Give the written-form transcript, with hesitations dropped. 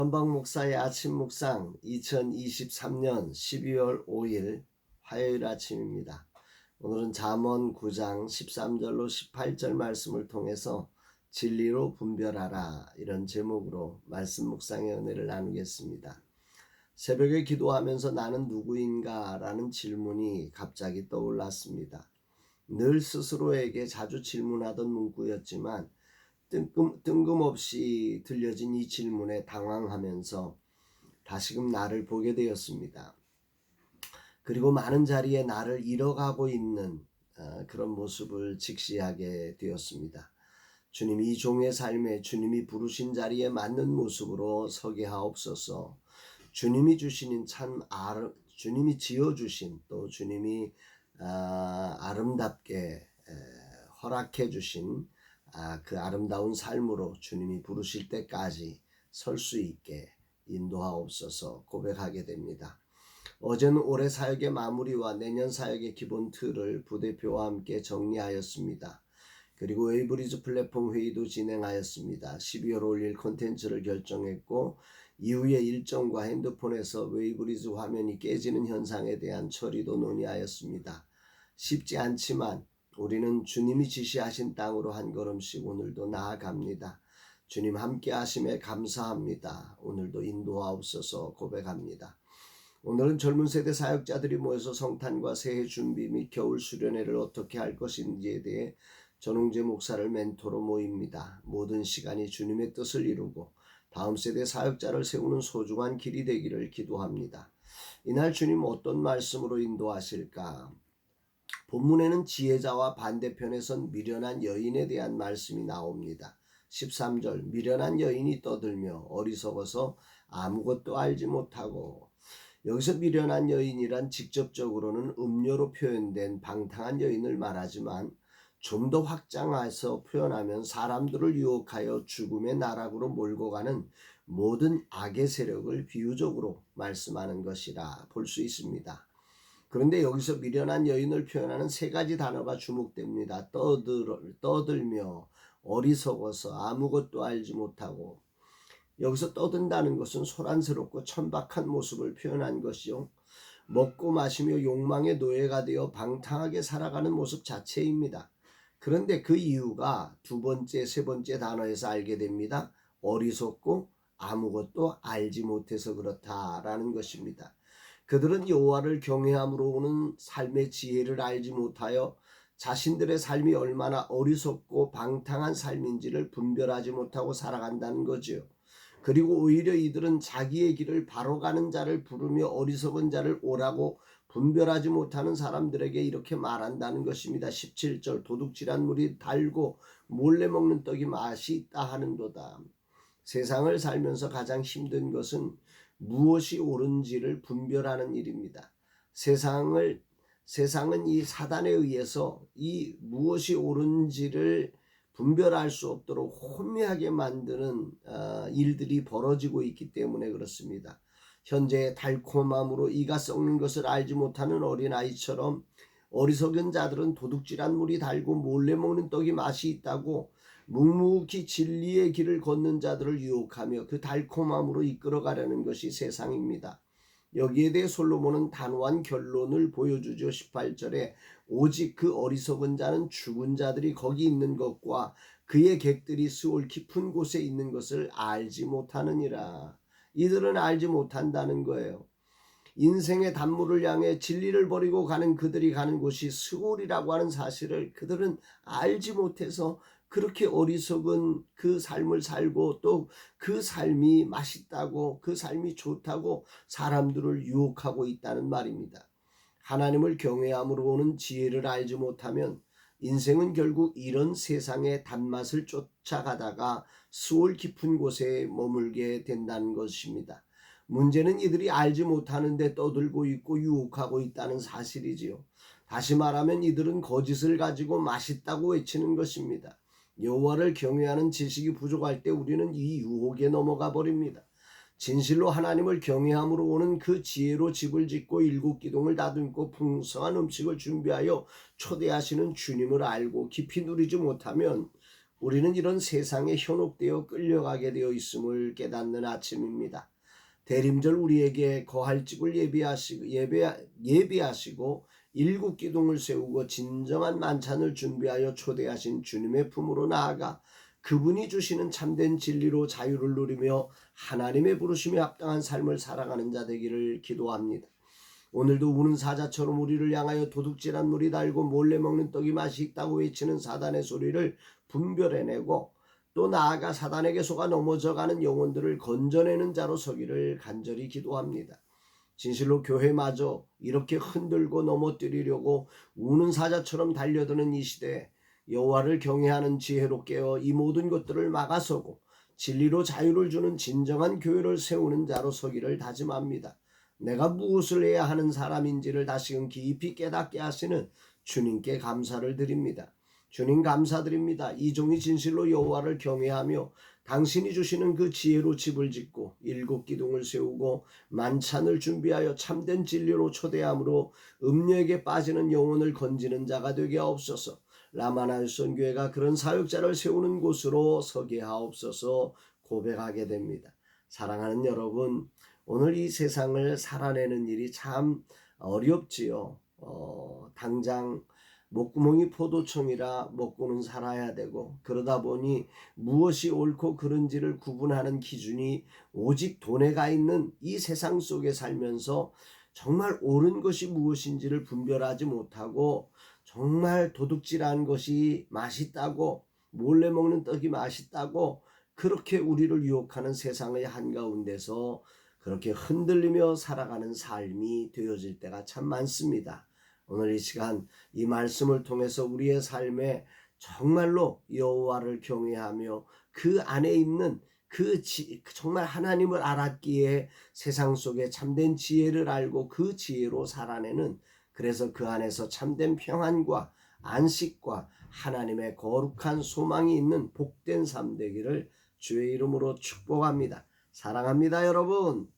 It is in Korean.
전방 목사의 아침 묵상 2023년 12월 5일 화요일 아침입니다. 오늘은 잠언 9장 13절로 18절 말씀을 통해서 진리로 분별하라 이런 제목으로 말씀 묵상의 은혜를 나누겠습니다. 새벽에 기도하면서 나는 누구인가 라는 질문이 갑자기 떠올랐습니다. 늘 스스로에게 자주 질문하던 문구였지만 뜬금없이 들려진 이 질문에 당황하면서 다시금 나를 보게 되었습니다. 그리고 많은 자리에 나를 잃어가고 있는 그런 모습을 직시하게 되었습니다. 주님, 이 종의 삶에 주님이 부르신 자리에 맞는 모습으로 서게 하옵소서. 주님이 주시는 주님이 지어주신 또 주님이 아름답게 허락해 주신 그 아름다운 삶으로 주님이 부르실 때까지 설 수 있게 인도하옵소서 고백하게 됩니다. 어제는 올해 사역의 마무리와 내년 사역의 기본 틀을 부대표와 함께 정리하였습니다. 그리고 웨이브리즈 플랫폼 회의도 진행하였습니다. 12월 올릴 콘텐츠를 결정했고 이후에 일정과 핸드폰에서 웨이브리즈 화면이 깨지는 현상에 대한 처리도 논의하였습니다. 쉽지 않지만 우리는 주님이 지시하신 땅으로 한 걸음씩 오늘도 나아갑니다. 주님 함께 하심에 감사합니다. 오늘도 인도하옵소서 고백합니다. 오늘은 젊은 세대 사역자들이 모여서 성탄과 새해 준비 및 겨울 수련회를 어떻게 할 것인지에 대해 전홍재 목사를 멘토로 모입니다. 모든 시간이 주님의 뜻을 이루고 다음 세대 사역자를 세우는 소중한 길이 되기를 기도합니다. 이날 주님 어떤 말씀으로 인도하실까? 본문에는 지혜자와 반대편에 선 미련한 여인에 대한 말씀이 나옵니다. 13절 미련한 여인이 떠들며 어리석어서 아무것도 알지 못하고, 여기서 미련한 여인이란 직접적으로는 음료로 표현된 방탕한 여인을 말하지만 좀 더 확장해서 표현하면 사람들을 유혹하여 죽음의 나락으로 몰고 가는 모든 악의 세력을 비유적으로 말씀하는 것이라 볼 수 있습니다. 그런데 여기서 미련한 여인을 표현하는 세 가지 단어가 주목됩니다. 떠들며, 어리석어서, 아무것도 알지 못하고. 여기서 떠든다는 것은 소란스럽고 천박한 모습을 표현한 것이요, 먹고 마시며 욕망의 노예가 되어 방탕하게 살아가는 모습 자체입니다. 그런데 그 이유가 두 번째, 세 번째 단어에서 알게 됩니다. 어리석고 아무것도 알지 못해서 그렇다라는 것입니다. 그들은 여호와를 경외함으로 오는 삶의 지혜를 알지 못하여 자신들의 삶이 얼마나 어리석고 방탕한 삶인지를 분별하지 못하고 살아간다는 거지요. 그리고 오히려 이들은 자기의 길을 바로 가는 자를 부르며 어리석은 자를 오라고 분별하지 못하는 사람들에게 이렇게 말한다는 것입니다. 17절 도둑질한 물이 달고 몰래 먹는 떡이 맛이 있다 하는도다. 세상을 살면서 가장 힘든 것은 무엇이 옳은지를 분별하는 일입니다. 세상은 이 사단에 의해서 이 무엇이 옳은지를 분별할 수 없도록 혼미하게 만드는 일들이 벌어지고 있기 때문에 그렇습니다. 현재의 달콤함으로 이가 썩는 것을 알지 못하는 어린아이처럼 어리석은 자들은 도둑질한 물이 달고 몰래 먹는 떡이 맛이 있다고 묵묵히 진리의 길을 걷는 자들을 유혹하며 그 달콤함으로 이끌어가려는 것이 세상입니다. 여기에 대해 솔로몬은 단호한 결론을 보여주죠. 18절에 오직 그 어리석은 자는 죽은 자들이 거기 있는 것과 그의 객들이 스올 깊은 곳에 있는 것을 알지 못하느니라. 이들은 알지 못한다는 거예요. 인생의 단물을 향해 진리를 버리고 가는 그들이 가는 곳이 스올이라고 하는 사실을 그들은 알지 못해서 그렇게 어리석은 그 삶을 살고 또 그 삶이 맛있다고 그 삶이 좋다고 사람들을 유혹하고 있다는 말입니다. 하나님을 경외함으로 오는 지혜를 알지 못하면 인생은 결국 이런 세상의 단맛을 쫓아가다가 스올 깊은 곳에 머물게 된다는 것입니다. 문제는 이들이 알지 못하는데 떠들고 있고 유혹하고 있다는 사실이지요. 다시 말하면 이들은 거짓을 가지고 맛있다고 외치는 것입니다. 여호와를 경외하는 지식이 부족할 때 우리는 이 유혹에 넘어가 버립니다. 진실로 하나님을 경외함으로 오는 그 지혜로 집을 짓고 일곱 기둥을 다듬고 풍성한 음식을 준비하여 초대하시는 주님을 알고 깊이 누리지 못하면 우리는 이런 세상에 현혹되어 끌려가게 되어 있음을 깨닫는 아침입니다. 대림절 우리에게 거할 집을 예비하시고 일곱 기둥을 세우고 진정한 만찬을 준비하여 초대하신 주님의 품으로 나아가 그분이 주시는 참된 진리로 자유를 누리며 하나님의 부르심에 합당한 삶을 살아가는 자 되기를 기도합니다. 오늘도 우는 사자처럼 우리를 향하여 도둑질한 물이 달고 몰래 먹는 떡이 맛이 있다고 외치는 사단의 소리를 분별해내고 또 나아가 사단에게 속아 넘어져가는 영혼들을 건져내는 자로 서기를 간절히 기도합니다. 진실로 교회마저 이렇게 흔들고 넘어뜨리려고 우는 사자처럼 달려드는 이 시대에 여호와를 경외하는 지혜로 깨어 이 모든 것들을 막아서고 진리로 자유를 주는 진정한 교회를 세우는 자로 서기를 다짐합니다. 내가 무엇을 해야 하는 사람인지를 다시금 깊이 깨닫게 하시는 주님께 감사를 드립니다. 주님 감사드립니다. 이 종이 진실로 여호와를 경외하며 당신이 주시는 그 지혜로 집을 짓고 일곱 기둥을 세우고 만찬을 준비하여 참된 진리로 초대함으로 음녀에게 빠지는 영혼을 건지는 자가 되게 하옵소서. 라마나일son 교회가 그런 사역자를 세우는 곳으로 서게 하옵소서 고백하게 됩니다. 사랑하는 여러분, 오늘 이 세상을 살아내는 일이 참 어렵지요. 당장 목구멍이 포도청이라 먹고는 살아야 되고 그러다 보니 무엇이 옳고 그른지를 구분하는 기준이 오직 돈에 가 있는 이 세상 속에 살면서 정말 옳은 것이 무엇인지를 분별하지 못하고 정말 도둑질한 것이 맛있다고 몰래 먹는 떡이 맛있다고 그렇게 우리를 유혹하는 세상의 한가운데서 그렇게 흔들리며 살아가는 삶이 되어질 때가 참 많습니다. 오늘 이 시간 이 말씀을 통해서 우리의 삶에 정말로 여호와를 경외하며 그 안에 있는 정말 하나님을 알았기에 세상 속에 참된 지혜를 알고 그 지혜로 살아내는, 그래서 그 안에서 참된 평안과 안식과 하나님의 거룩한 소망이 있는 복된 삶 되기를 주의 이름으로 축복합니다. 사랑합니다, 여러분.